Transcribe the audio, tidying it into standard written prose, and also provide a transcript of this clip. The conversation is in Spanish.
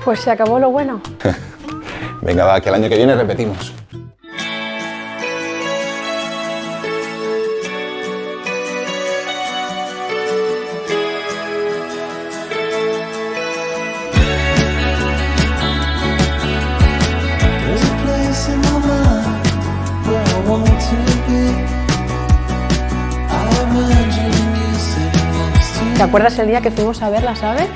Pues se acabó lo bueno. Venga, va, que el año que viene repetimos. ¿Te acuerdas el día que fuimos a ver las aves?